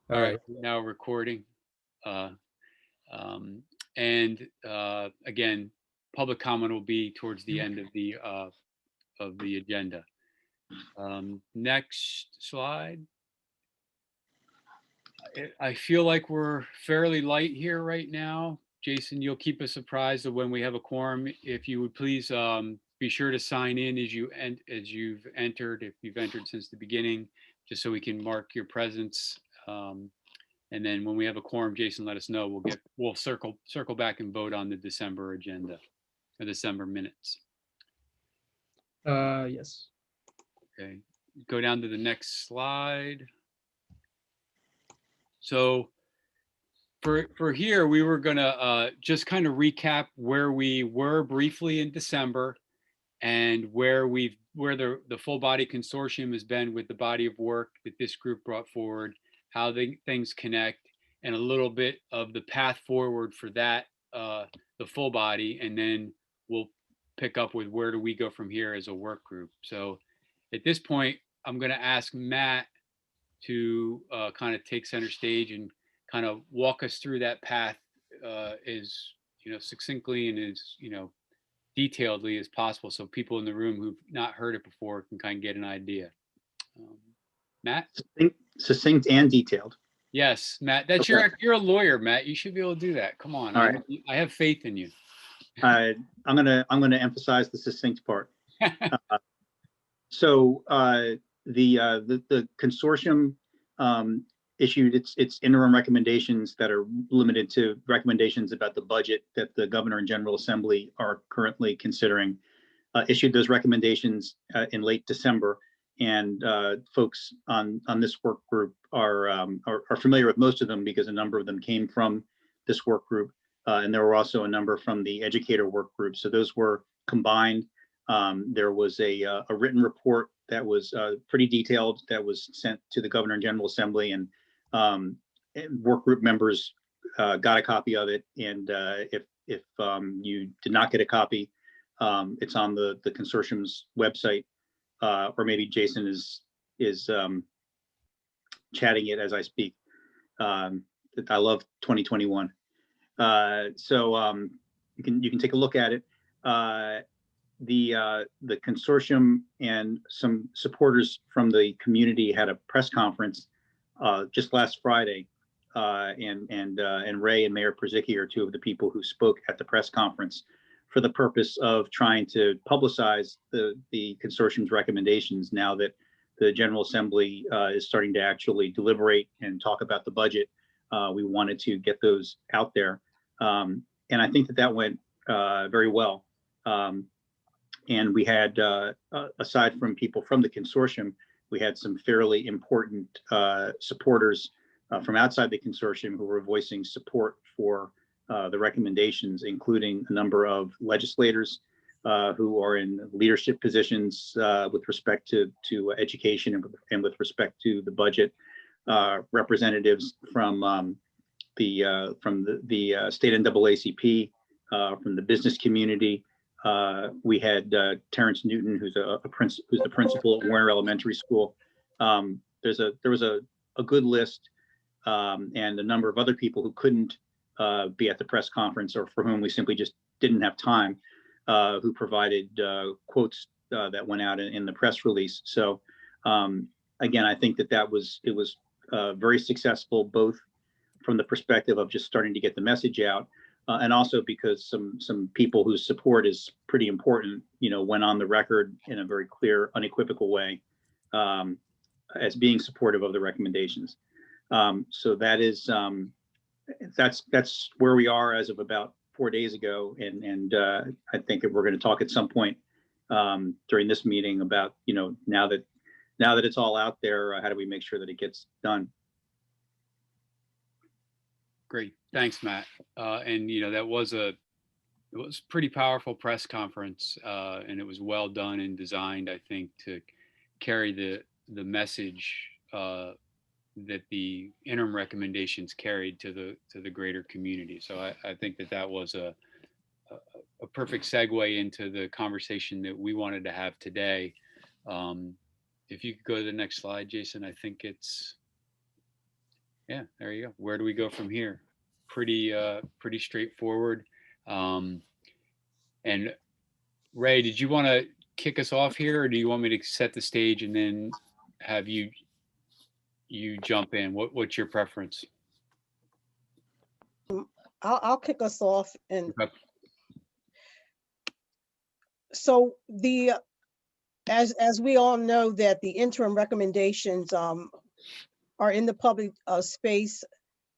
All right, now recording. Uh, and again, public comment will be towards the end of the agenda. Next slide. I feel like we're fairly light here right now. Jason, you'll keep us apprised of when we have a quorum. If you would please be sure to sign in as you've entered, if you've entered since the beginning, just so we can mark your presence. And then when we have a quorum, Jason, let us know. We'll circle back and vote on the December agenda, the December minutes. Yes. Okay, go down to the next slide. So for here, we were gonna just kind of recap where we were briefly in December and where the full body consortium has been with the body of work that this group brought forward, how things connect, and a little bit of the path forward for that, the full body, and then we'll pick up with where do we go from here as a work group. So at this point, I'm going to ask Matt to kind of take center stage and kind of walk us through that path as succinctly and as detailedly as possible, so people in the room who've not heard it before can kind of get an idea. Matt? Succinct and detailed. Yes, Matt. That's okay. You're a lawyer, Matt. You should be able to do that. Come on. All right. I have faith in you. I'm gonna emphasize the succinct part. So the consortium issued its interim recommendations that are limited to recommendations about the budget that the Governor and General Assembly are currently considering. Issued those recommendations in late December, and folks on this work group are familiar with most of them because a number of them came from this work group, and there were also a number from the educator work group. So those were combined. There was a written report that was pretty detailed that was sent to the Governor and General Assembly, and work group members got a copy of it. And if you did not get a copy, it's on the consortium's website, or maybe Jason is chatting it as I speak. I love 2021. So you can take a look at it. The consortium and some supporters from the community had a press conference just last Friday, and Ray and Mayor Przicki are two of the people who spoke at the press conference for the purpose of trying to publicize the consortium's recommendations now that the General Assembly is starting to actually deliberate and talk about the budget. We wanted to get those out there, and I think that went very well. And we had, aside from people from the consortium, we had some fairly important supporters from outside the consortium who were voicing support for the recommendations, including a number of legislators who are in leadership positions with respect to education and with respect to the budget, representatives from the state NAACP, from the business community. We had Terrence Newton, who's the principal at Warner Elementary School. There was a good list, and a number of other people who couldn't be at the press conference, or for whom we simply just didn't have time, who provided quotes that went out in the press release. So again, I think it was very successful, both from the perspective of just starting to get the message out, and also because some people whose support is pretty important, went on the record in a very clear, unequivocal way as being supportive of the recommendations. So that's where we are as of about 4 days ago, and I think if we're going to talk at some point during this meeting about now that it's all out there, how do we make sure that it gets done? Great, thanks, Matt. And that was it was pretty powerful press conference, and it was well done and designed, I think, to carry the message that the interim recommendations carried to the greater community. So I think that was a perfect segue into the conversation that we wanted to have today. If you could go to the next slide, Jason, I think it's Yeah, there you go. Where do we go from here? Pretty straightforward. Um, and Ray, did you want to kick us off here, or do you want me to set the stage and then have you jump in? What's your preference? I'll kick us off. And Okay. so as we all know that the interim recommendations are in the public space.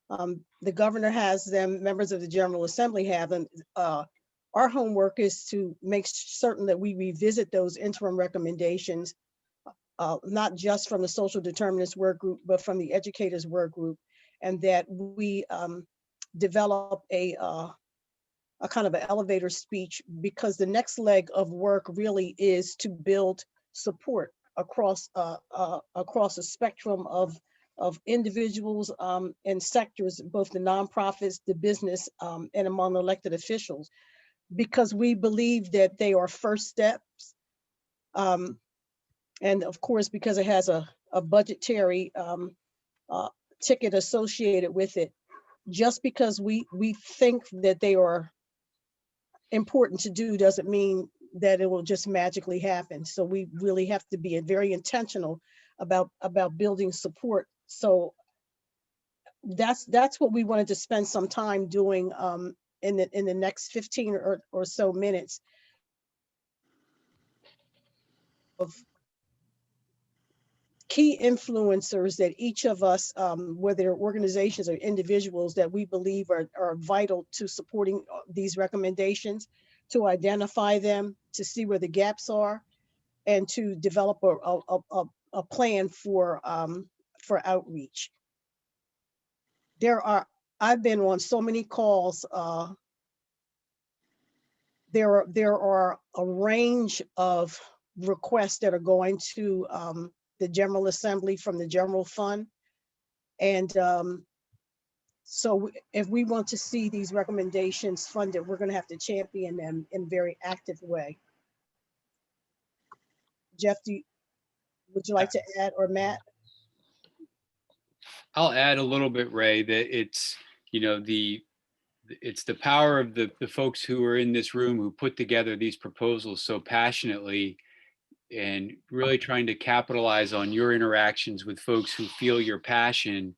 The governor has them, members of the General Assembly have them. Our homework is to make certain that we revisit those interim recommendations, not just from the social determinants work group, but from the educators work group, and that we develop a kind of an elevator speech, because the next leg of work really is to build support across a spectrum of individuals and sectors, both the nonprofits, the business, and among elected officials, because we believe that they are first steps. And of course, because it has a budgetary ticket associated with it, just because we think that they are important to do doesn't mean that it will just magically happen. So we really have to be very intentional about building support. So that's what we wanted to spend some time doing in the next 15 or so minutes of key influencers that each of us, whether organizations or individuals, that we believe are vital to supporting these recommendations, to identify them, to see where the gaps are, and to develop a plan for outreach. I've been on so many calls. There are a range of requests that are going to the General Assembly from the General Fund. And so if we want to see these recommendations funded, we're going to have to champion them in a very active way. Jeff, would you like to add, or Matt? I'll add a little bit, Ray, that it's, it's the power of the folks who are in this room who put together these proposals so passionately, and really trying to capitalize on your interactions with folks who feel your passion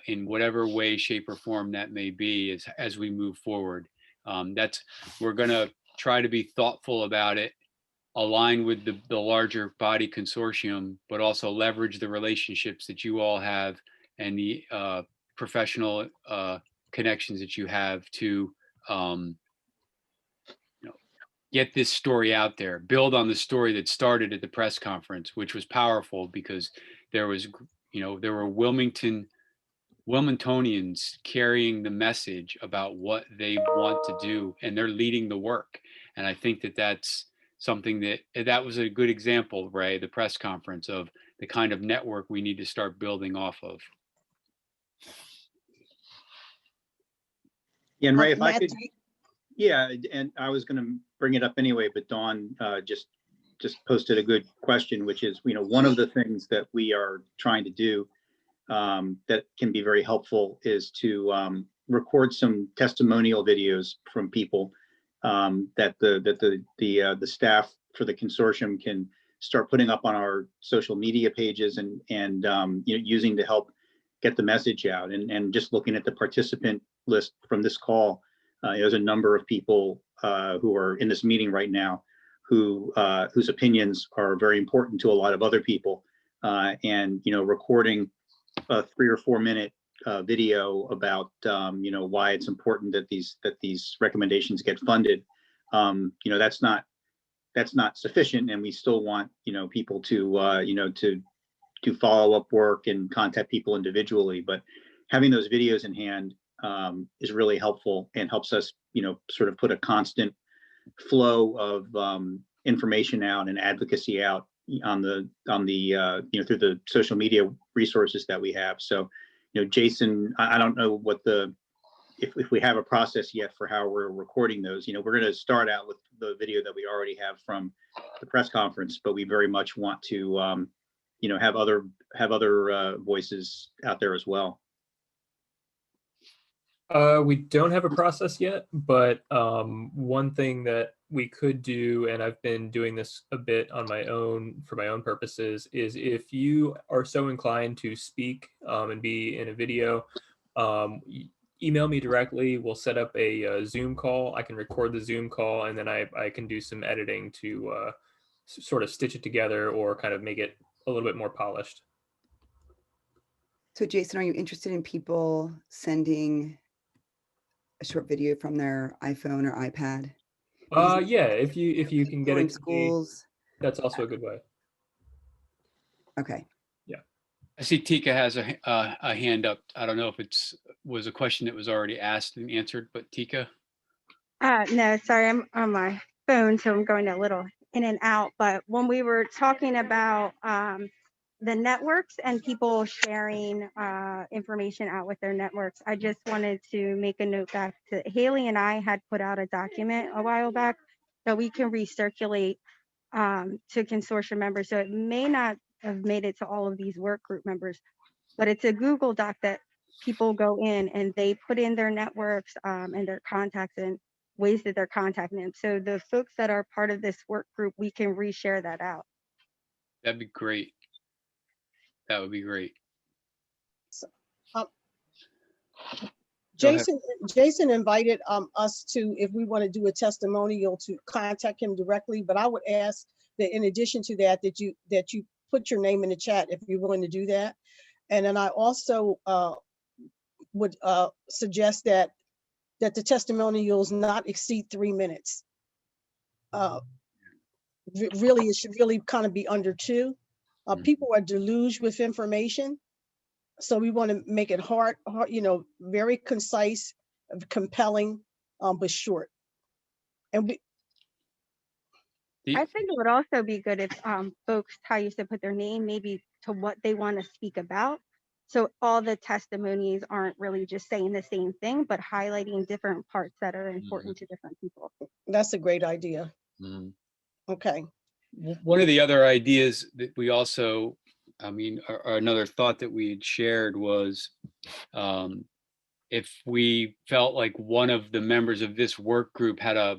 in whatever way, shape, or form that may be as we move forward. We're going to try to be thoughtful about it, align with the larger body consortium, but also leverage the relationships that you all have and the professional connections that you have to get this story out there, build on the story that started at the press conference, which was powerful because there was, there were Wilmingtonians carrying the message about what they want to do, and they're leading the work. And I think that that's something that was a good example, Ray, the press conference, of the kind of network we need to start building off of. Yeah, and Ray, if I Matt, could, yeah, and I was going to bring it up anyway, but Dawn just posted a good question, which is, one of the things that we are trying to do that can be very helpful is to record some testimonial videos from people that the staff for the consortium can start putting up on our social media pages and using to help get the message out. And just looking at the participant list from this call, there's a number of people who are in this meeting right now whose opinions are very important to a lot of other people, and recording a 3 or 4 minute video about why it's important that these recommendations get funded. That's not sufficient, and we still want people to follow up work and contact people individually. But having those videos in hand is really helpful and helps us sort of put a constant flow of information out and advocacy out on the through the social media resources that we have. So Jason, I don't know what if we have a process yet for how we're recording those. We're going to start out with the video that we already have from the press conference, but we very much want to have other voices out there as well. We don't have a process yet, but one thing that we could do, and I've been doing this a bit on my own for my own purposes, is if you are so inclined to speak and be in a video, email me directly. We'll set up a Zoom call. I can record the Zoom call, and then I can do some editing to sort of stitch it together or kind of make it a little bit more polished. So Jason, are you interested in people sending a short video from their iPhone or iPad? Yeah, if you can get in it to me, schools. that's also a good way. Okay. I see Tika has a hand up. I don't know if was a question that was already asked and answered, but Tika. No, sorry, I'm on my phone, so I'm going a little in and out. But when we were talking about the networks and people sharing information out with their networks, I just wanted to make a note back to Haley and I had put out a document a while back that we can recirculate to consortium members. So it may not have made it to all of these work group members, but it's a Google Doc that people go in and they put in their networks and their contacts and ways that they're contacting them. So the folks that are part of this work group, we can reshare that out. That'd be great. That would be great. Go ahead. Jason invited us to, if we want to do a testimonial, to contact him directly, but I would ask that in addition to that, that you put your name in the chat if you're willing to do that. And then I also would suggest that the testimonials not exceed 3 minutes. Really, it should really kind of be under 2. People are deluged with information. So we want to make it hard, very concise, compelling, but short. And I think it would also be good if folks, how you said, put their name maybe to what they want to speak about. So all the testimonies aren't really just saying the same thing, but highlighting different parts that are important to different people. that's a great idea. Okay. One of the other ideas that we also, or another thought that we had shared was if we felt like one of the members of this work group had a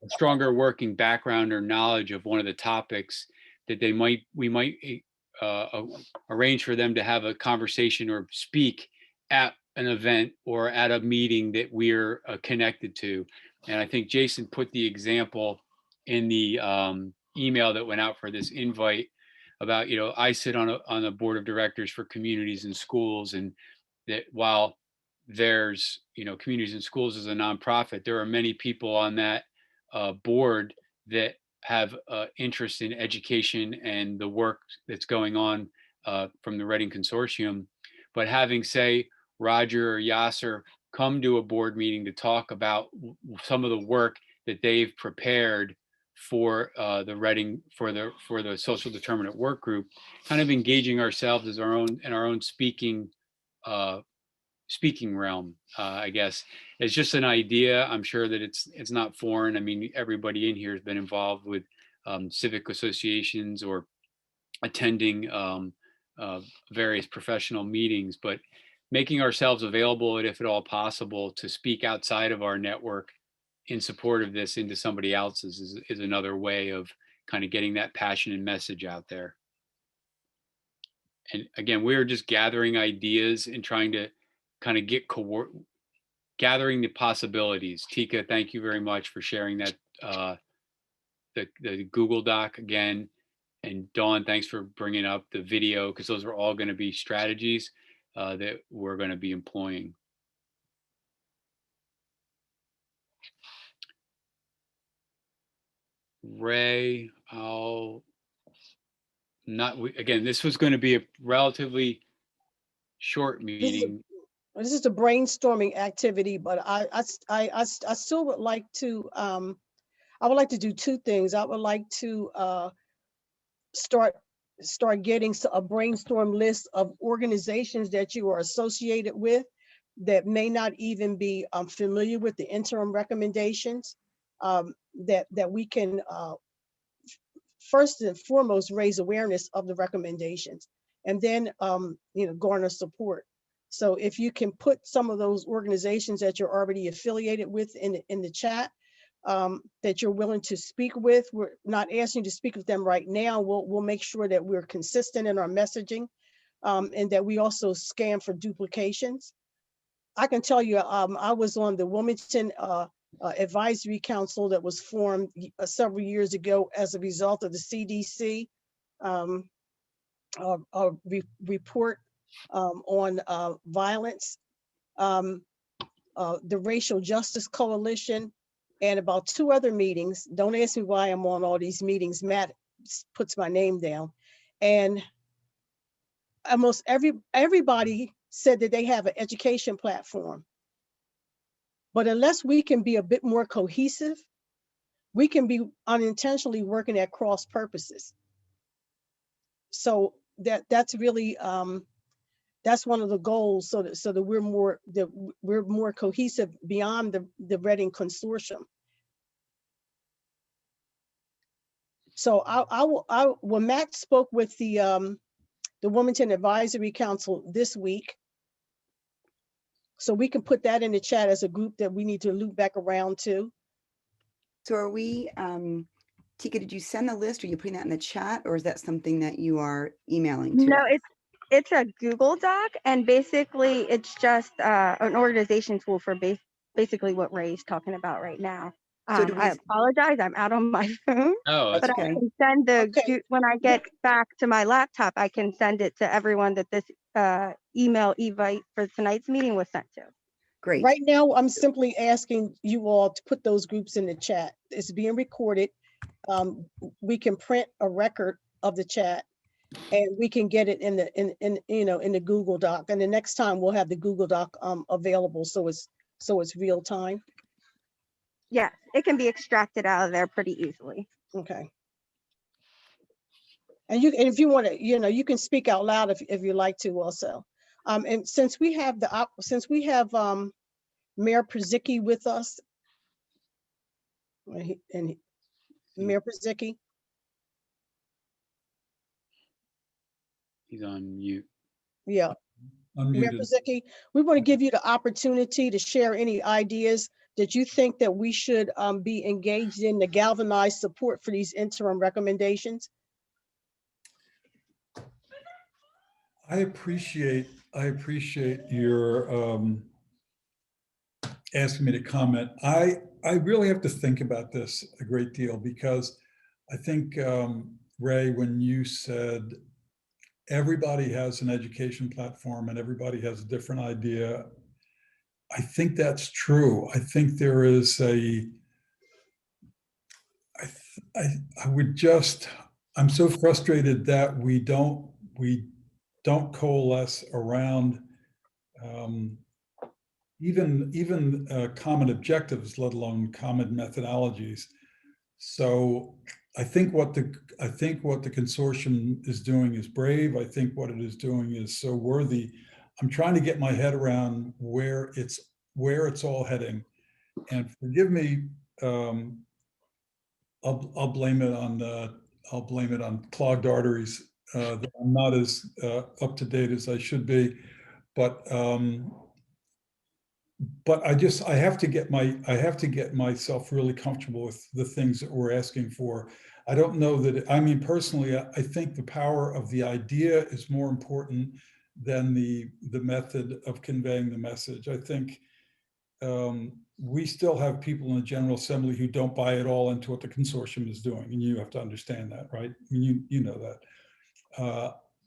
stronger working background or knowledge of one of the topics, that we might arrange for them to have a conversation or speak at an event or at a meeting that we're connected to. And I think Jason put the example in the email that went out for this invite about, I sit on a board of directors for communities and schools, and that while there's, communities and schools as a nonprofit, there are many people on that board that have interest in education and the work that's going on from the Reading Consortium. But having, say, Roger or Yasser come to a board meeting to talk about some of the work that they've prepared for the Reading, for the social determinant work group, kind of engaging ourselves as our own speaking realm, I guess. It's just an idea. I'm sure that it's not foreign. I mean, everybody in here has been involved with civic associations or attending various professional meetings, but making ourselves available, and if at all possible, to speak outside of our network in support of this into somebody else's is another way of kind of getting that passion and message out there. And again, we're just gathering ideas and trying to kind of gathering the possibilities. Tika, thank you very much for sharing that, the Google Doc again. And Dawn, thanks for bringing up the video, because those are all going to be strategies that we're going to be employing. Ray, again, this was going to be a relatively short meeting. This is a brainstorming activity, but I still would like to, I would like to do 2 things. I would like to start getting a brainstorm list of organizations that you are associated with that may not even be familiar with the interim recommendations, that we can first and foremost raise awareness of the recommendations, and then garner support. So if you can put some of those organizations that you're already affiliated with in the chat, that you're willing to speak with, we're not asking you to speak with them right now. We'll make sure that we're consistent in our messaging, and that we also scan for duplications. I can tell you, I was on the Wilmington Advisory Council that was formed several years ago as a result of the CDC report on violence, the Racial Justice Coalition, and about 2 other meetings. Don't ask me why I'm on all these meetings. Matt puts my name down. And almost everybody said that they have an education platform. But unless we can be a bit more cohesive, we can be unintentionally working at cross purposes. So that's really that's one of the goals, so that we're more cohesive beyond the Reading Consortium. So when Matt spoke with the Wilmington Advisory Council this week, so we can put that in the chat as a group that we need to loop back around to. So are we, Tika, did you send the list? Are you putting that in the chat, or is that something that you are emailing to? No, it's a Google Doc, and basically it's just an organization tool for basically what Ray's talking about right now. So do we, I apologize, I'm out on my phone, Oh, that's but I okay. can send Okay. when I get back to my laptop, I can send it to everyone that this email invite for tonight's meeting was sent to. Great. Right now, I'm simply asking you all to put those groups in the chat. It's being recorded. We can print a record of the chat, and we can get it in the Google Doc. And the next time we'll have the Google Doc available, so it's real time. Yes, it can be extracted out of there pretty easily. Okay. And if you want to, you can speak out loud if you like to also. And since we have Mayor Przicki with us, and Mayor Przicki, he's on mute. yeah. Mayor Unmuted. Przicki, we want to give you the opportunity to share any ideas that you think that we should be engaged in to galvanize support for these interim recommendations. I appreciate your asking me to comment. I really have to think about this a great deal, because I think, Ray, when you said everybody has an education platform and everybody has a different idea, I think that's true. I think there is I'm so frustrated that we don't coalesce around even common objectives, let alone common methodologies. So I think what the consortium is doing is brave. I think what it is doing is so worthy. I'm trying to get my head around where it's all heading. And forgive me, I'll blame it on clogged arteries. That I'm not as up to date as I should be, but I have to get myself really comfortable with the things that we're asking for. I don't know that, I mean, personally, I think the power of the idea is more important than the method of conveying the message. I think we still have people in the General Assembly who don't buy it all into what the consortium is doing, and you have to understand that, right? I mean, you know that.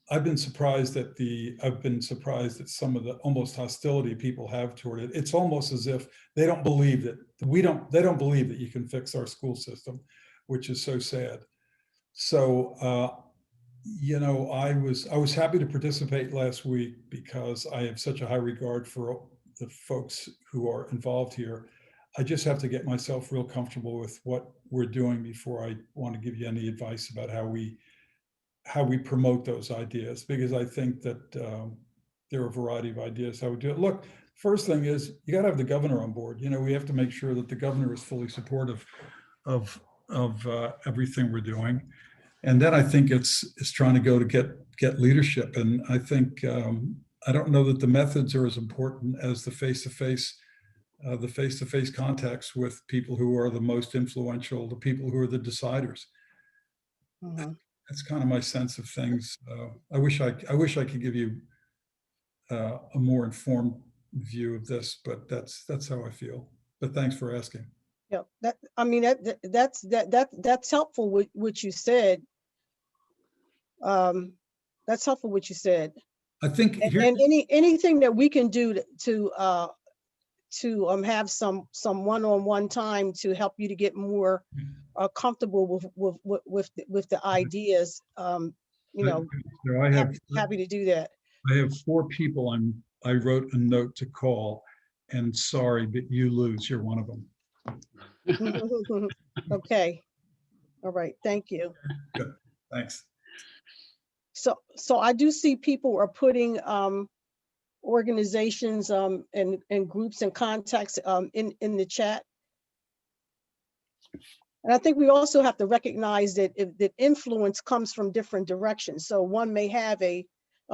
I've been surprised at some of the almost hostility people have toward it. It's almost as if they don't believe that they don't believe that you can fix our school system, which is so sad. So, I was happy to participate last week because I have such a high regard for the folks who are involved here. I just have to get myself real comfortable with what we're doing before I want to give you any advice about how we promote those ideas, because I think that there are a variety of ideas how we do it. Look, first thing is you got to have the governor on board. We have to make sure that the governor is fully supportive of everything we're doing. And then I think it's trying to go to get leadership. And I think I don't know that the methods are as important as the face-to-face contacts with people who are the most influential, the people who are the deciders. Mhm. That's kind of my sense of things. I wish I could give you a more informed view of this, but that's how I feel. But thanks for asking. Yeah, I mean, that's helpful what you said. That's helpful what you said. I think here, And anything that we can do to have some one-on-one time to help you to get more comfortable with the ideas, you know, so I happy to do that. have 4 people I wrote a note to call, and sorry, but you lose. You're one of them. Okay. All right. Thank you. Good. Thanks. So I do see people are putting organizations and groups and contacts in the chat. And I think we also have to recognize that that influence comes from different directions. So one may have a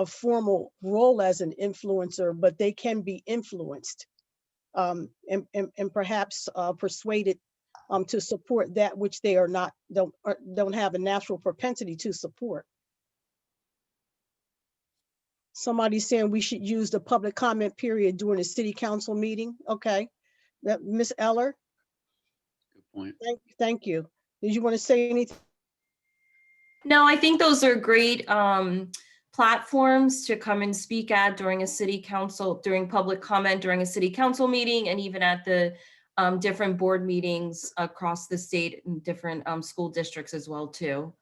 formal role as an influencer, but they can be influenced and perhaps persuaded to support that which they are not, don't have a natural propensity to support. Somebody's saying we should use the public comment period during a city council meeting. Okay, Ms. Eller, Good point. thank you. Did you want to say anything? No, I think those are great platforms to come and speak at during a city council, during public comment, during a city council meeting, and even at the different board meetings across the state and different school districts as well too.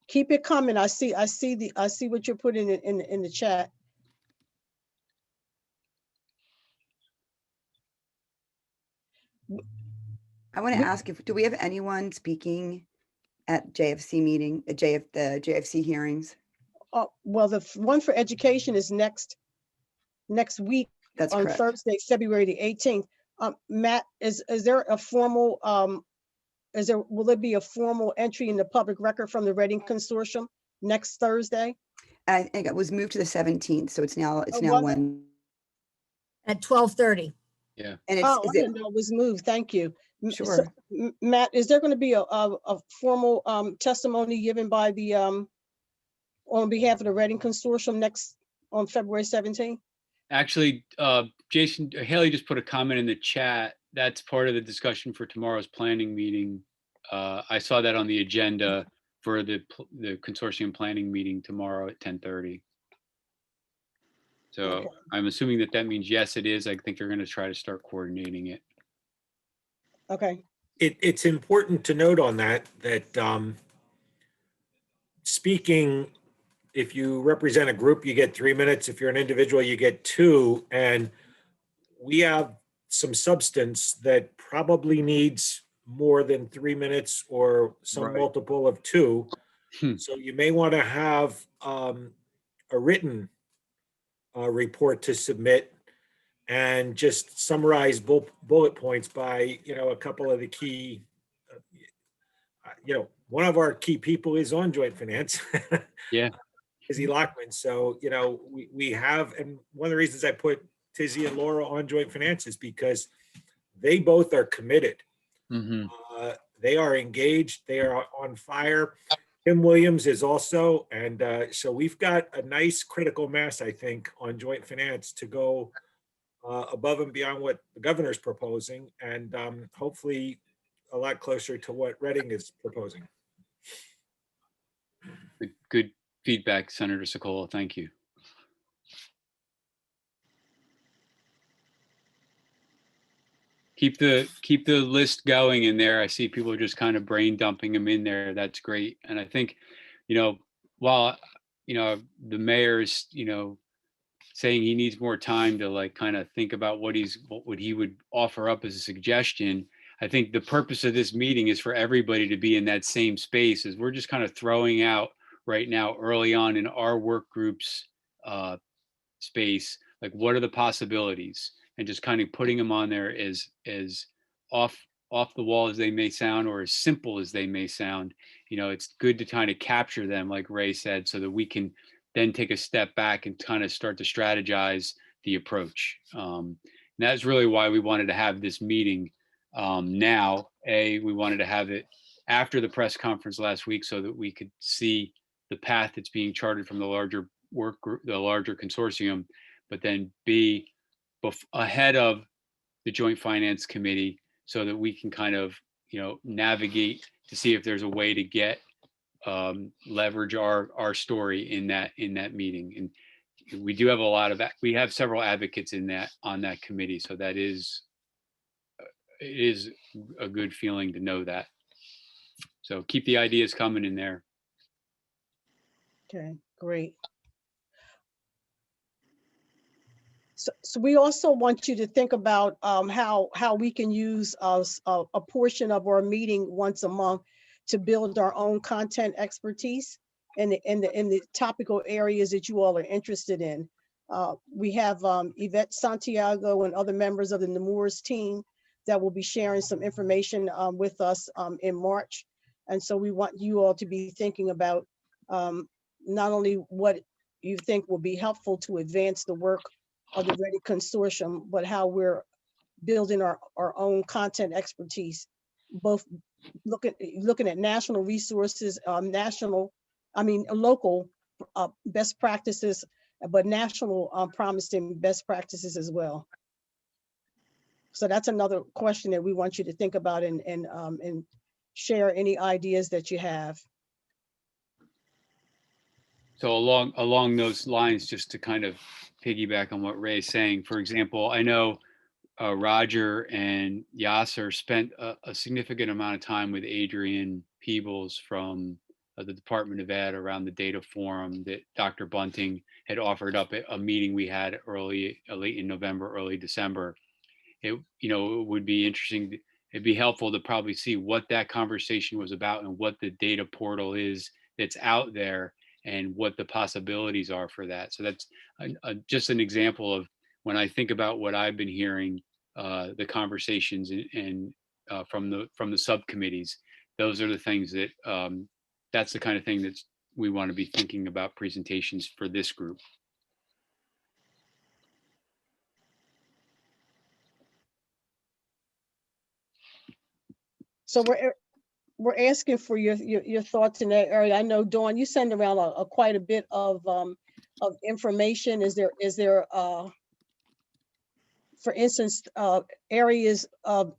Keep it coming. I see what you're putting in the chat. I want to ask do we have anyone speaking at JFC meeting, the JFC hearings? Well, the one for education is next week. That's on correct. Thursday, February the 18th. Matt, is there a formal will there be a formal entry in the public record from the Reading Consortium next Thursday? I think it was moved to the 17th, so it's now Oh, now was it? when. At 12:30. Yeah. And Oh, I is it didn't know it was moved. Thank you. sure? Matt, is there going to be a formal testimony given by the on behalf of the Reading Consortium next on February 17th? Actually, Jason, Haley just put a comment in the chat. That's part of the discussion for tomorrow's planning meeting. I saw that on the agenda for the consortium planning meeting tomorrow at 10:30. So Okay. I'm assuming that means yes, it is. I think they're going to try to start coordinating it. Okay. It's important to note on that speaking, if you represent a group, you get 3 minutes. If you're an individual, you get 2. And we have some substance that probably needs more than 3 minutes or some Right. multiple of 2. Hmm. So you may want to have a written report to submit and just summarize bullet points by, a couple of the key, one of our key people is on joint finance. Yeah. Tizzy Lockman. So, we have, and one of the reasons I put Tizzy and Laura on joint finance is because they both are committed. Mm-hmm. They are engaged. They are on fire. Tim Williams is also, and so we've got a nice critical mass, I think, on joint finance to go above and beyond what the governor's proposing, and hopefully a lot closer to what Reading is proposing. Good feedback, Senator Sokola. Thank you. Keep the list going in there. I see people are just kind of brain dumping them in there. That's great. And I think, while, the mayor's, saying he needs more time to kind of think about what he would offer up as a suggestion. I think the purpose of this meeting is for everybody to be in that same space, as we're just kind of throwing out right now early on in our work groups space, what are the possibilities, and just kind of putting them on there as off off the wall as they may sound, or as simple as they may sound, it's good to kind of capture them, like Ray said, so that we can then take a step back and kind of start to strategize the approach. And that's really why we wanted to have this meeting now. We wanted to have it after the press conference last week so that we could see the path that's being charted from the larger work group, the larger consortium, but then B, ahead of the Joint Finance Committee, so that we can kind of, navigate to see if there's a way to get leverage our story in that meeting. And we do have we have several advocates on that committee, so it is a good feeling to know that. So keep the ideas coming in there. Okay, great. So we also want you to think about how we can use a portion of our meeting once a month to build our own content expertise in the topical areas that you all are interested in. We have Yvette Santiago and other members of the Nemours team that will be sharing some information with us in March. And so we want you all to be thinking about not only what you think will be helpful to advance the work of the Ready Consortium, but how we're building our own content expertise, both looking at national resources, local best practices, but national promising best practices as well. So that's another question that we want you to think about and share any ideas that you have. So along those lines, just to kind of piggyback on what Ray's saying, for example, I know Roger and Yasser spent a significant amount of time with Adrian Peebles from the Department of Ed around the data forum that Dr. Bunting had offered up at a meeting we had late in November, early December. It would be interesting. It'd be helpful to probably see what that conversation was about and what the data portal is that's out there and what the possibilities are for that. So that's just an example of when I think about what I've been hearing, the conversations and from the subcommittees. Those are the things that that's the kind of thing that we want to be thinking about presentations for this group. So we're asking for your thoughts in that area. I know, Dawn, you send around quite a bit of information. Is there for instance areas of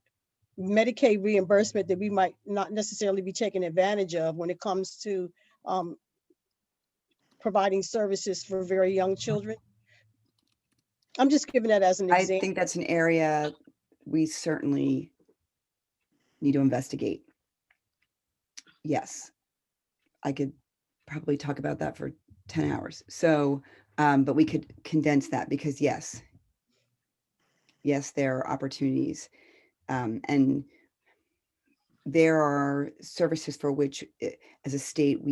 Medicaid reimbursement that we might not necessarily be taking advantage of when it comes to providing services for very young children? I'm just giving that as an I example. think that's an area we certainly need to investigate. Yes, I could probably talk about that for 10 hours. So, but we could condense that because yes, there are opportunities. And there are services for which, as a state,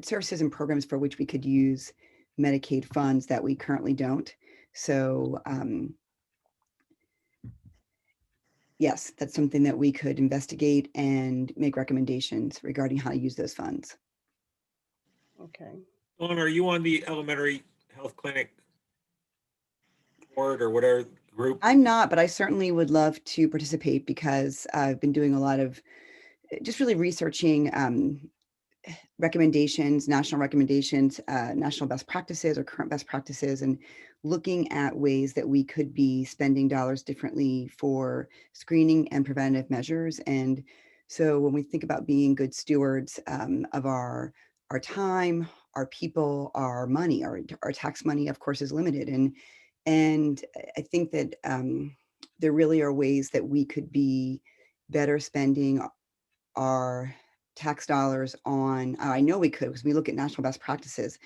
services and programs for which we could use Medicaid funds that we currently don't. So, yes, that's something that we could investigate and make recommendations regarding how to use those funds. Okay. Dawn, are you on the elementary health clinic board or whatever group? I'm not, but I certainly would love to participate because I've been doing a lot of just really researching recommendations, national best practices or current best practices, and looking at ways that we could be spending dollars differently for screening and preventative measures. And so when we think about being good stewards of our time, our people, our money, our tax money, of course, is limited. And I think that there really are ways that we could be better spending our tax dollars on, I know we could, because we look at national best practices.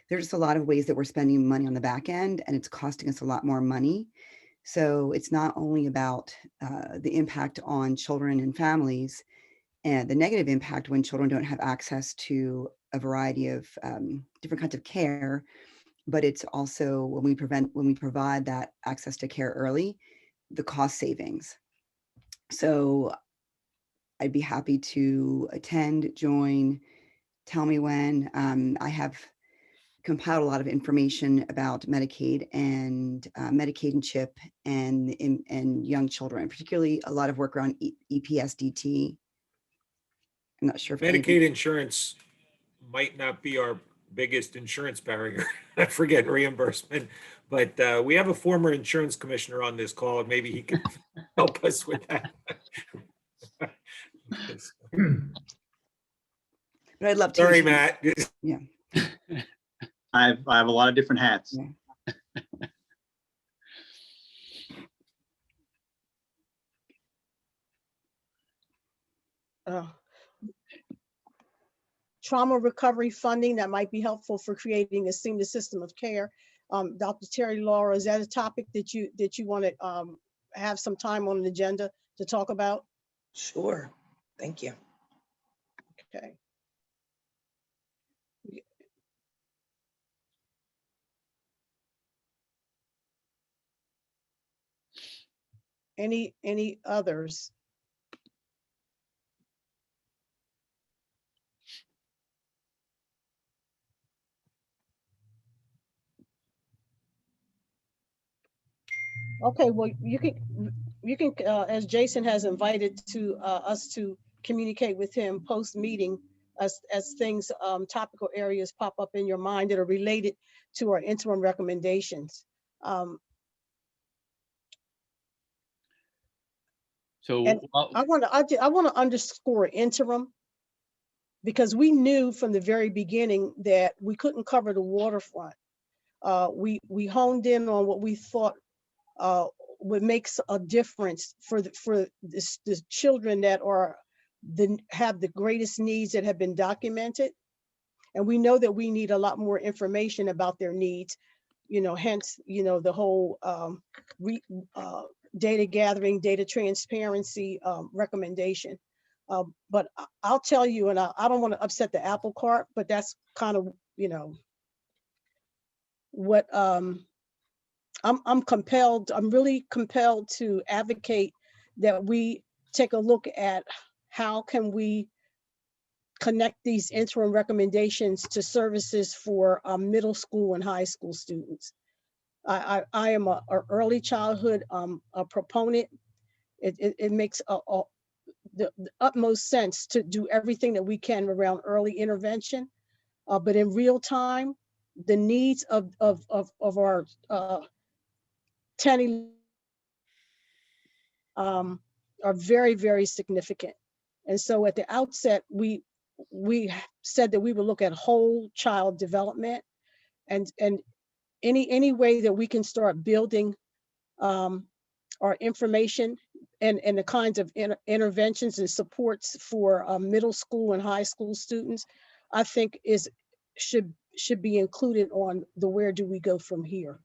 There's just a lot of ways that we're spending money on the back end and it's costing us a lot more money. So it's not only about the impact on children and families and the negative impact when children don't have access to a variety of different kinds of care, but it's also when we provide that access to care early, the cost savings. So I'd be happy to attend, join, tell me when. I have compiled a lot of information about Medicaid and CHIP and young children, particularly a lot of work around EPSDT. I'm not sure if Medicaid insurance might not be our biggest insurance barrier. I forget reimbursement, but we have a former insurance commissioner on this call, and maybe he could help us with that. But I'd love to. Sorry, Matt. Yeah. I have a lot of different hats. Yeah. Trauma recovery funding that might be helpful for creating a seamless system of care. Dr. Terry Laura, is that a topic that you want to have some time on the agenda to talk about? Sure. Thank you. Okay. Any others? Okay, well, you can as Jason has invited to us to communicate with him post meeting as things topical areas pop up in your mind that are related to our interim recommendations. So And I want to underscore interim, because we knew from the very beginning that we couldn't cover the waterfront. We honed in on what we thought what makes a difference for the children that have the greatest needs that have been documented. And we know that we need a lot more information about their needs, hence, the whole data gathering, data transparency recommendation. But I'll tell you, and I don't want to upset the apple cart, but that's kind of, what I'm really compelled to advocate that we take a look at how can we connect these interim recommendations to services for middle school and high school students. I am a early childhood a proponent. It makes the utmost sense to do everything that we can around early intervention, but in real time, the needs of our 10 are very, very significant. And so at the outset, we said that we would look at whole child development, and any way that we can start building our information and the kinds of interventions and supports for middle school and high school students, I think should be included on the where do we go from here.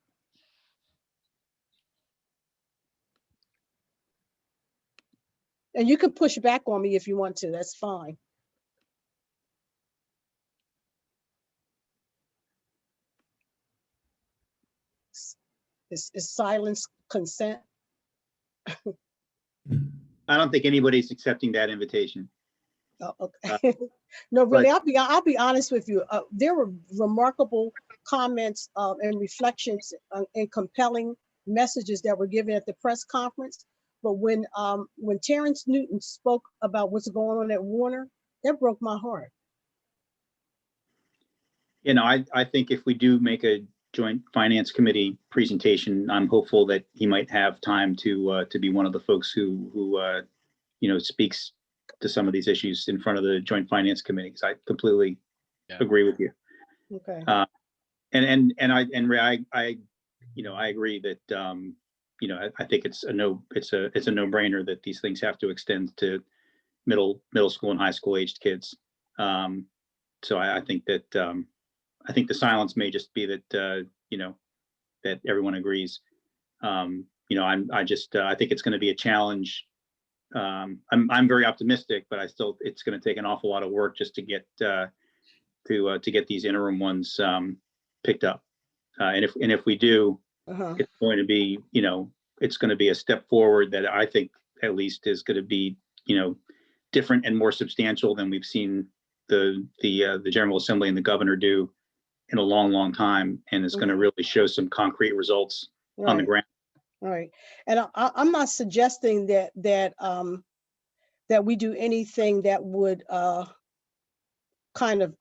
And you can push back on me if you want to, that's fine. Is silence consent? I don't think anybody's accepting that invitation. Oh, okay. No, really, I'll be honest with you. There were remarkable comments and reflections and compelling messages that were given at the press conference. But when Terrence Newton spoke about what's going on at Warner, that broke my heart. I think if we do make a joint finance committee presentation, I'm hopeful that he might have time to be one of the folks who speaks to some of these issues in front of the joint finance committee, because I completely agree with you. Okay. And I agree that I think it's a no-brainer that these things have to extend to middle school and high school aged kids. So I think that I think the silence may just be that that everyone agrees. I think it's going to be a challenge. I'm very optimistic, but it's going to take an awful lot of work just to get these interim ones picked up. And if we do, it's going to be it's going to be a step forward that I think at least is going to be different and more substantial than we've seen the General Assembly and the governor do in a long, long time, and it's going to really show some concrete results on the Right, ground. right. And I'm not suggesting that we do anything that would kind of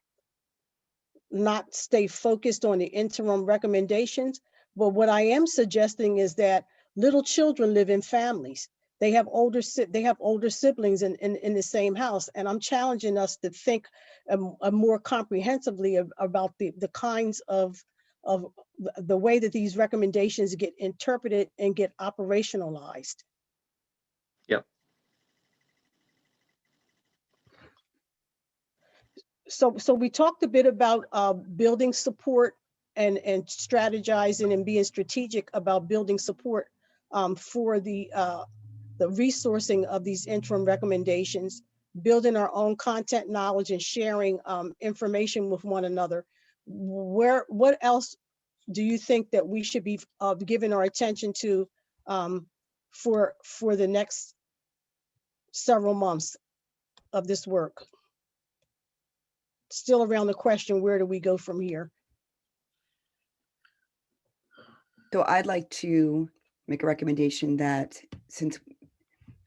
not stay focused on the interim recommendations. But what I am suggesting is that little children live in families. They have older siblings in the same house. And I'm challenging us to think more comprehensively about the kinds of the way that these recommendations get interpreted and get operationalized. Yep. So we talked a bit about building support and strategizing and being strategic about building support for the resourcing of these interim recommendations, building our own content knowledge and sharing information with one another. What else do you think that we should be giving our attention to for the next several months of this work? Still around the question, where do we go from here? So I'd like to make a recommendation that, since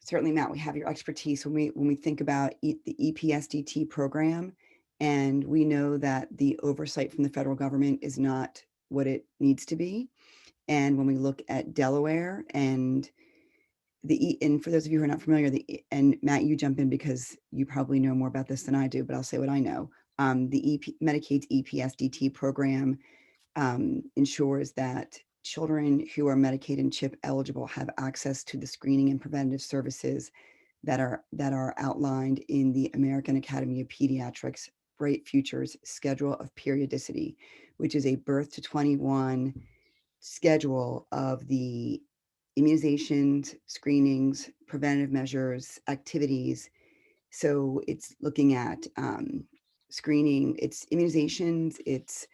certainly, Matt, we have your expertise when we think about the EPSDT program, and we know that the oversight from the federal government is not what it needs to be. And when we look at Delaware and for those of you who are not familiar, and Matt, you jump in because you probably know more about this than I do, but I'll say what I know. Medicaid's EPSDT program ensures that children who are Medicaid and CHIP eligible have access to the screening and preventative services that are outlined in the American Academy of Pediatrics Bright Futures Schedule of Periodicity, which is a birth to 21 schedule of the immunizations, screenings, preventative measures, activities. So it's looking at screening, it's immunizations, it's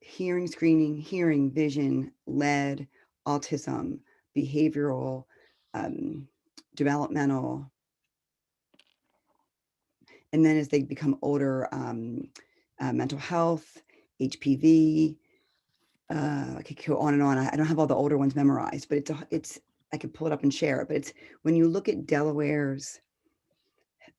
hearing screening, hearing, vision, lead, autism, behavioral, developmental. And then as they become older, mental health, HPV, I could go on and on. I don't have all the older ones memorized, but it's I could pull it up and share it. But it's, when you look at Delaware's,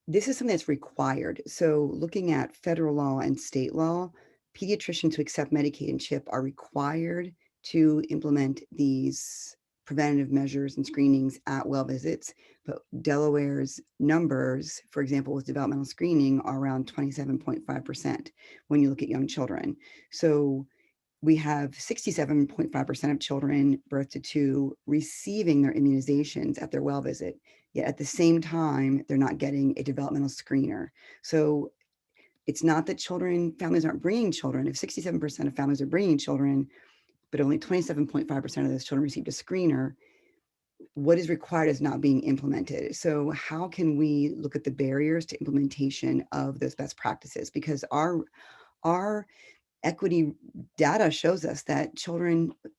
this is something that's required. So looking at federal law and state law, pediatricians who accept Medicaid and CHIP are required to implement these preventative measures and screenings at well visits. But Delaware's numbers, for example, with developmental screening, are around 27.5% when you look at young children. So we have 67.5% of children birth to 2 receiving their immunizations at their well visit. Yet at the same time, they're not getting a developmental screener. So it's not that families aren't bringing children. If 67% of families are bringing children, but only 27.5% of those children received a screener, what is required is not being implemented. So how can we look at the barriers to implementation of those best practices? Because our equity data shows us that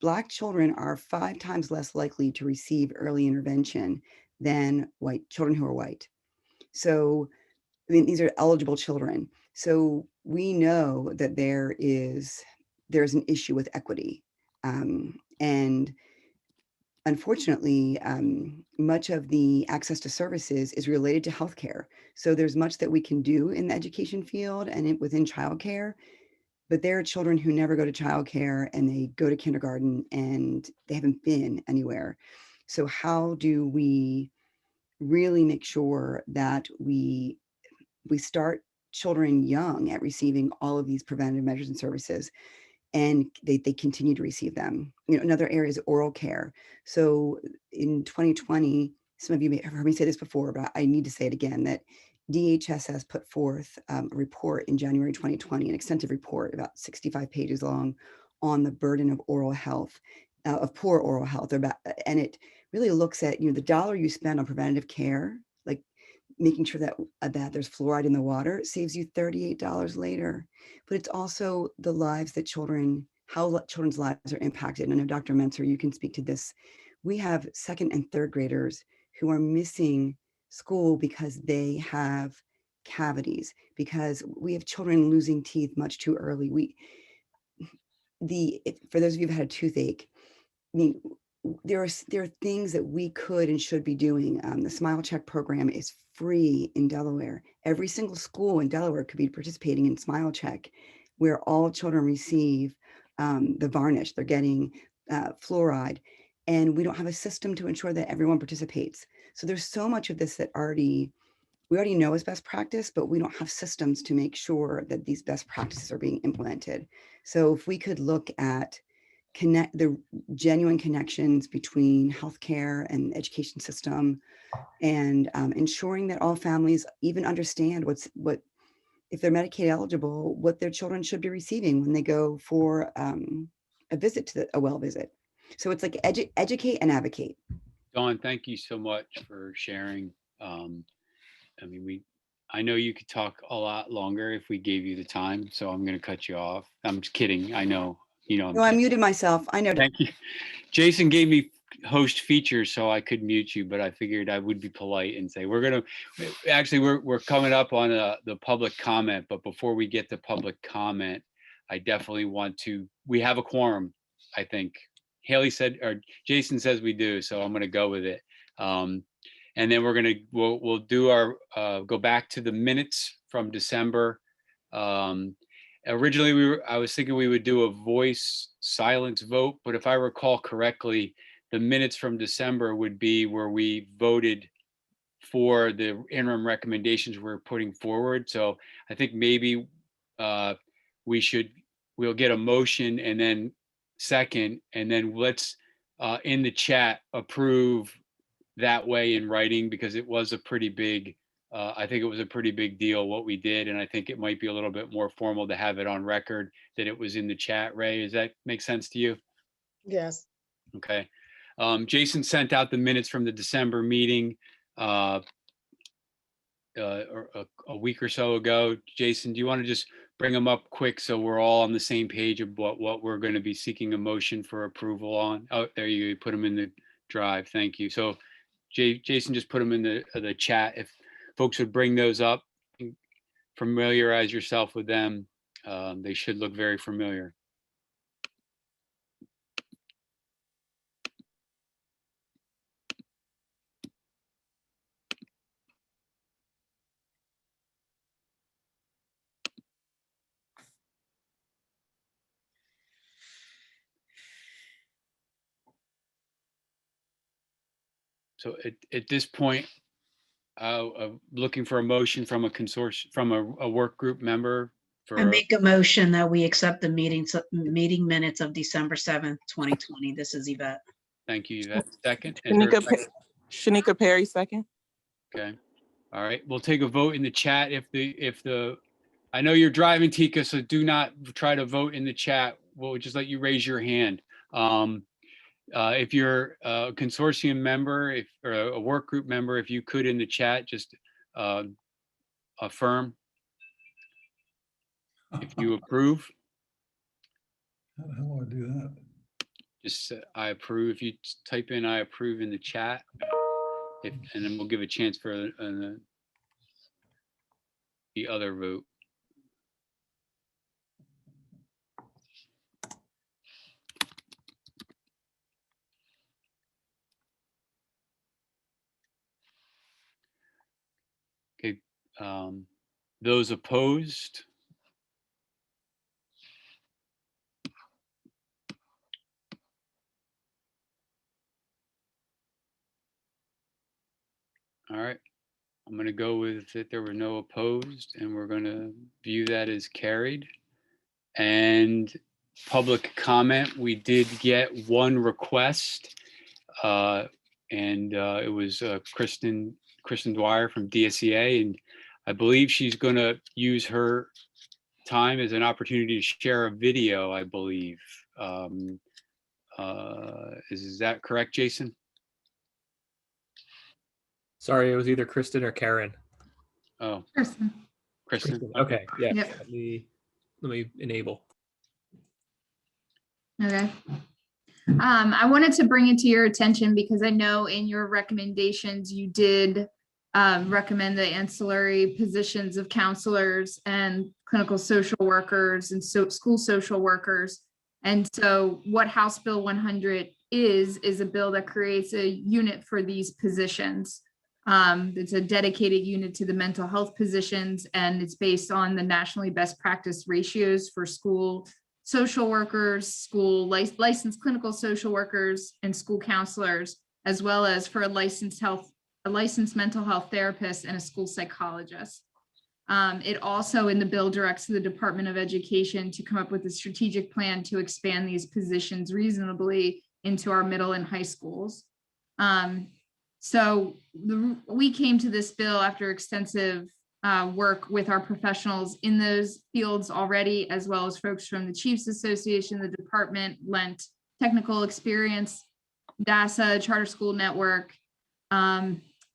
Black children are 5 times less likely to receive early intervention than white children who are white. So, I mean, these are eligible children. So we know that there's an issue with equity. And unfortunately, much of the access to services is related to healthcare. So there's much that we can do in the education field and within childcare, but there are children who never go to childcare and they go to kindergarten and they haven't been anywhere. So how do we really make sure that we start children young at receiving all of these preventative measures and services, and they continue to receive them? Another area is oral care. So in 2020, some of you may have heard me say this before, but I need to say it again, that DHS has put forth a report in January 2020, an extensive report about 65 pages long on the burden of oral health, of poor oral health. And it really looks at, the dollar you spend on preventative care, like making sure that there's fluoride in the water, saves you $38 later. But it's also the lives that how children's lives are impacted. And I know Dr. Mentzer, you can speak to this. We have 2nd and 3rd graders who are missing school because they have cavities, because we have children losing teeth much too early. For those of you who've had a toothache, I mean, there are things that we could and should be doing. The Smile Check program is free in Delaware. Every single school in Delaware could be participating in Smile Check, where all children receive the varnish. They're getting fluoride, and we don't have a system to ensure that everyone participates. So there's so much of this that we already know is best practice, but we don't have systems to make sure that these best practices are being implemented. So if we could look at the genuine connections between healthcare and education system, and ensuring that all families even understand if they're Medicaid eligible, what their children should be receiving when they go for a visit to a well visit. So it's like educate and advocate. Dawn, thank you so much for sharing. I know you could talk a lot longer if we gave you the time, so I'm going to cut you off. I'm just kidding. I know, No, I muted myself. I know. Thank you. Jason gave me host features so I could mute you, but I figured I would be polite and say we're coming up on the public comment. But before we get to public comment, I definitely we have a quorum, I think. Haley said, or Jason says we do, so I'm going to go with it. And then we'll do go back to the minutes from December. Originally, I was thinking we would do a voice silence vote, but if I recall correctly, the minutes from December would be where we voted for the interim recommendations we're putting forward. So I think maybe we'll get a motion and then second, and then let's in the chat approve that way in writing, because it was a pretty big, I think it was a pretty big deal what we did. And I think it might be a little bit more formal to have it on record that it was in the chat. Ray, does that make sense to you? Yes. Okay. Jason sent out the minutes from the December meeting a week or so ago. Jason, do you want to just bring them up quick so we're all on the same page of what we're going to be seeking a motion for approval on? Oh, there you put them in the drive. Thank you. So Jason, just put them in the chat. If folks would bring those up, familiarize yourself with them. They should look very familiar. So at this point, looking for a motion from a consortium, from a work group member I make a motion that we accept the meeting minutes of December 7th, 2020. This is Yvette. Thank you, Yvette. Second. Shanika Perry, second. Okay. All right. We'll take a vote in the chat. I know you're driving, Tika, so do not try to vote in the chat. We'll just let you raise your hand. If you're a consortium member, or a work group member, if you could in the chat, just affirm if you approve. How the hell do I do that? Just I approve. If you type in I approve in the chat, and then we'll give a chance for the other vote. Okay. Those opposed? All right, I'm going to go with it. There were no opposed, and we're going to view that as carried. And public comment, we did get one request, and it was Kristen Dwyer from DSEA, and I believe she's going to use her time as an opportunity to share a video, I believe. Is that correct, Jason? Sorry, it was either Kristen or Karen. Oh, Kristen. Kristen. Okay, yeah. Yep. Let me enable. Okay. I wanted to bring it to your attention because I know in your recommendations you did recommend the ancillary positions of counselors and clinical social workers and school social workers. And so what House Bill 100 is a bill that creates a unit for these positions. It's a dedicated unit to the mental health positions, and it's based on the nationally best practice ratios for school social workers, school licensed clinical social workers, and school counselors, as well as for a licensed mental health therapist and a school psychologist. It also in the bill directs the Department of Education to come up with a strategic plan to expand these positions reasonably into our middle and high schools. So we came to this bill after extensive work with our professionals in those fields already, as well as folks from the Chiefs Association. The department lent technical experience, DASA, Charter School Network,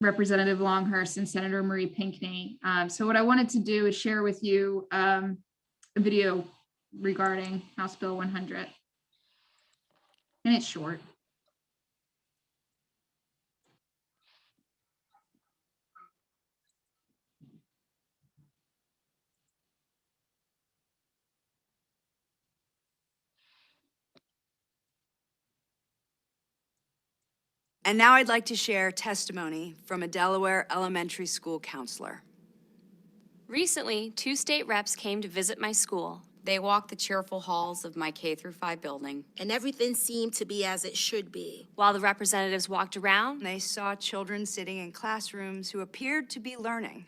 Representative Longhurst, and Senator Marie Pinckney. So what I wanted to do is share with you a video regarding House Bill 100. And it's short. And now I'd like to share testimony from a Delaware elementary school counselor. Recently, 2 state reps came to visit my school. They walked the cheerful halls of my K-5 building, and everything seemed to be as it should be. While the representatives walked around, they saw children sitting in classrooms who appeared to be learning.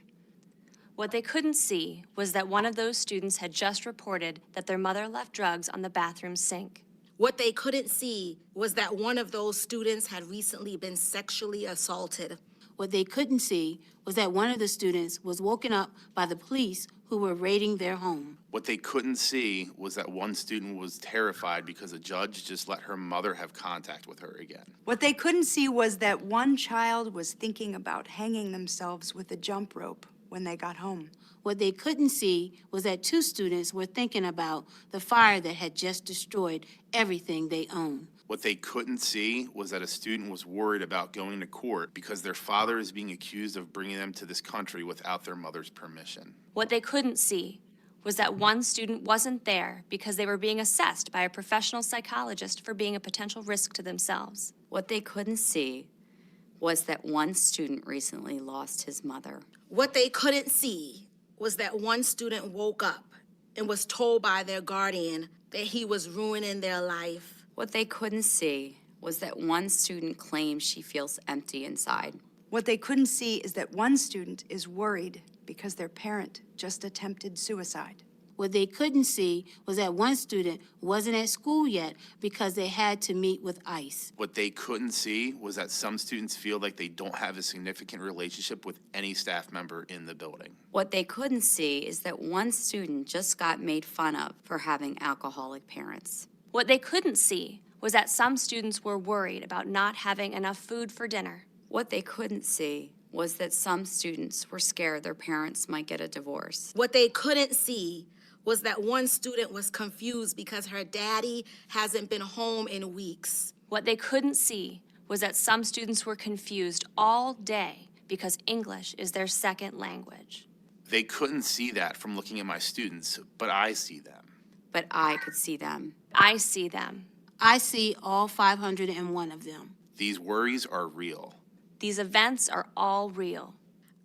What they couldn't see was that one of those students had just reported that their mother left drugs on the bathroom sink. What they couldn't see was that one of those students had recently been sexually assaulted. What they couldn't see was that one of the students was woken up by the police who were raiding their home. What they couldn't see was that one student was terrified because a judge just let her mother have contact with her again. What they couldn't see was that one child was thinking about hanging themselves with a jump rope when they got home. What they couldn't see was that 2 students were thinking about the fire that had just destroyed everything they own. What they couldn't see was that a student was worried about going to court because their father is being accused of bringing them to this country without their mother's permission. What they couldn't see was that one student wasn't there because they were being assessed by a professional psychologist for being a potential risk to themselves. What they couldn't see was that one student recently lost his mother. What they couldn't see was that one student woke up and was told by their guardian that he was ruining their life. What they couldn't see was that one student claims she feels empty inside. What they couldn't see is that one student is worried because their parent just attempted suicide. What they couldn't see was that one student wasn't at school yet because they had to meet with ICE. What they couldn't see was that some students feel like they don't have a significant relationship with any staff member in the building. What they couldn't see is that one student just got made fun of for having alcoholic parents. What they couldn't see was that some students were worried about not having enough food for dinner. What they couldn't see was that some students were scared their parents might get a divorce. What they couldn't see was that one student was confused because her daddy hasn't been home in weeks. What they couldn't see was that some students were confused all day because English is their second language. They couldn't see that from looking at my students, but I see them. But I could see them. I see them. I see all 501 of them. These worries are real. These events are all real.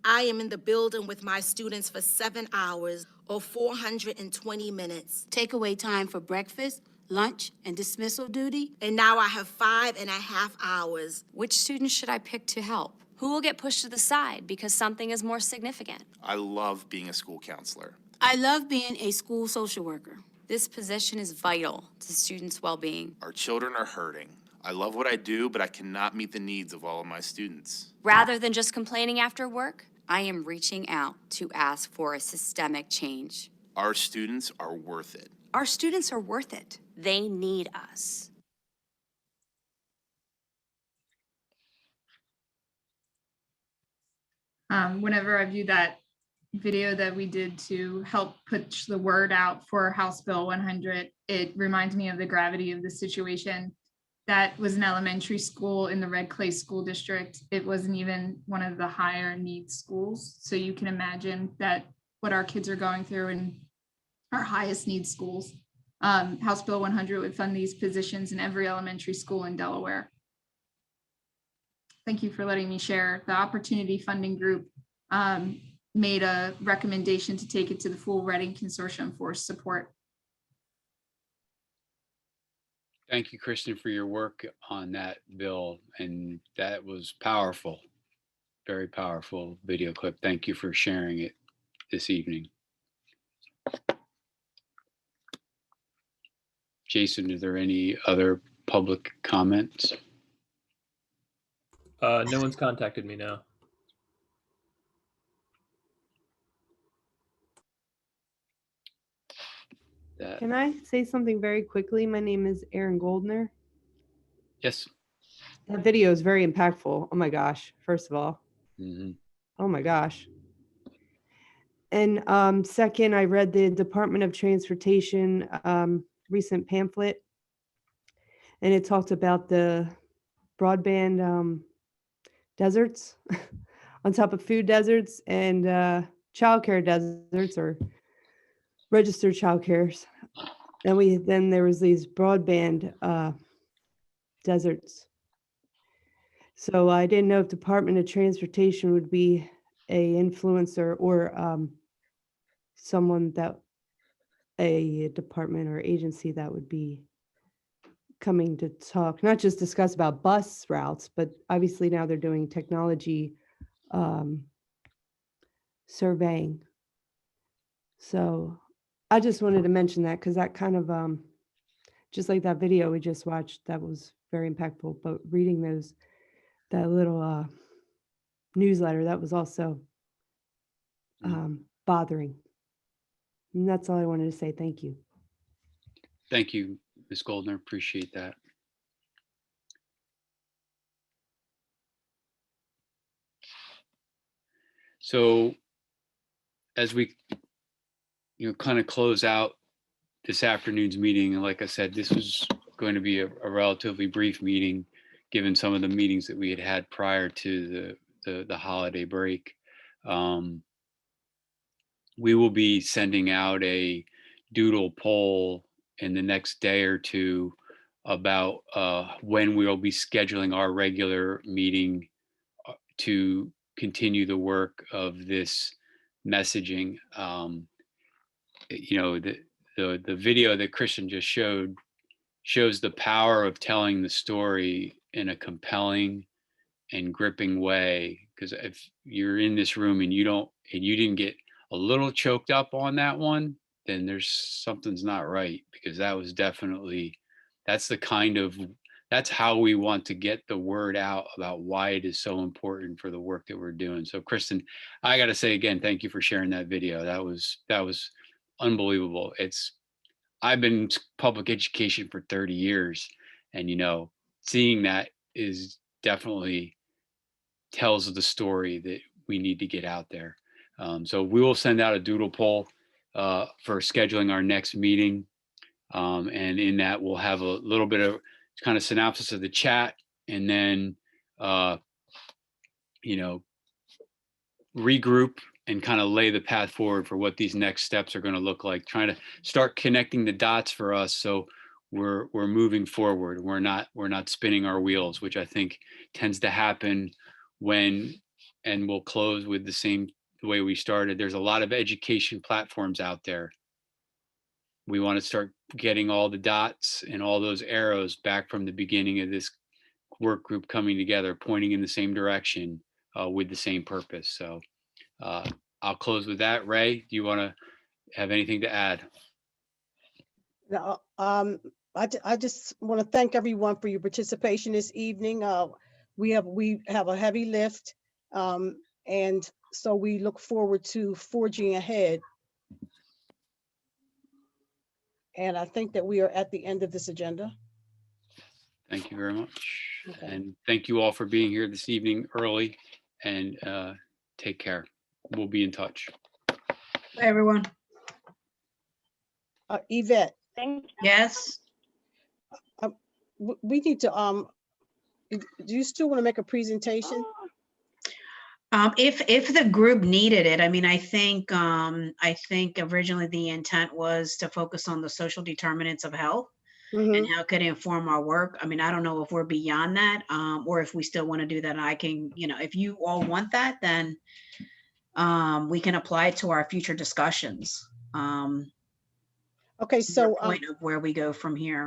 I am in the building with my students for 7 hours or 420 minutes. Take away time for breakfast, lunch, and dismissal duty. And now I have 5.5 hours. Which student should I pick to help? Who will get pushed to the side because something is more significant? I love being a school counselor. I love being a school social worker. This position is vital to students' well-being. Our children are hurting. I love what I do, but I cannot meet the needs of all of my students. Rather than just complaining after work, I am reaching out to ask for a systemic change. Our students are worth it. Our students are worth it. They need us. Whenever I view that video that we did to help push the word out for House Bill 100, it reminds me of the gravity of the situation. that was an elementary school in the Red Clay School District. It wasn't even one of the higher needs schools. So you can imagine that what our kids are going through in our highest needs schools. House Bill 100 would fund these positions in every elementary school in Delaware. Thank you for letting me share. The Opportunity Funding Group made a recommendation to take it to the full Reading Consortium for support. Thank you, Kristen, for your work on that bill. And that was powerful, very powerful video clip. Thank you for sharing it this evening. Jason, are there any other public comments? No one's contacted me now. Can I say something very quickly? My name is Erin Goldner. Yes. That video is very impactful. Oh my gosh, first of all. Mm-hmm. Oh my gosh. And second, I read the Department of Transportation recent pamphlet, and it talked about the broadband deserts on top of food deserts and childcare deserts or registered childcares. And then there was these broadband deserts. So I didn't know if Department of Transportation would be a influencer or someone that a department or agency that would be coming to talk, not just discuss about bus routes, but obviously now they're doing technology surveying. So I just wanted to mention that because that kind of just like that video we just watched, that was very impactful. But reading that little newsletter, that was also bothering. And that's all I wanted to say. Thank you. Thank you, Ms. Goldner. Appreciate that. So as we kind of close out this afternoon's meeting, and like I said, this was going to be a relatively brief meeting, given some of the meetings that we had prior to the holiday break. We will be sending out a doodle poll in the next day or two about when we'll be scheduling our regular meeting to continue the work of this messaging. The video that Christian just showed shows the power of telling the story in a compelling and gripping way. Because if you're in this room and you didn't get a little choked up on that one, then there's something's not right, because that was definitely, that's how we want to get the word out about why it is so important for the work that we're doing. So Kristen, I got to say again, thank you for sharing that video. That was unbelievable. I've been in public education for 30 years, and seeing that is definitely tells the story that we need to get out there. So we will send out a doodle poll for scheduling our next meeting. And in that, we'll have a little bit of kind of synopsis of the chat, and then, regroup and kind of lay the path forward for what these next steps are going to look like, trying to start connecting the dots for us. So we're moving forward. We're not spinning our wheels, which I think tends to happen and we'll close with the way we started. There's a lot of education platforms out there. We want to start getting all the dots and all those arrows back from the beginning of this work group coming together, pointing in the same direction with the same purpose. So I'll close with that. Ray, do you want to have anything to add? No, I just want to thank everyone for your participation this evening. We have a heavy lift, and so we look forward to forging ahead. And I think that we are at the end of this agenda. Thank you very much. Okay. And thank you all for being here this evening early, and take care. We'll be in touch. Bye, everyone. Yvette. Yes. we need to, do you still want to make a presentation? If the group needed it, I mean, I think originally the intent was to focus on the social determinants of health and how it could inform our work. I mean, I don't know if we're beyond that, or if we still want to do that. I can, if you all want that, then we can apply it to our future discussions. Okay, to your so point of where we go from here.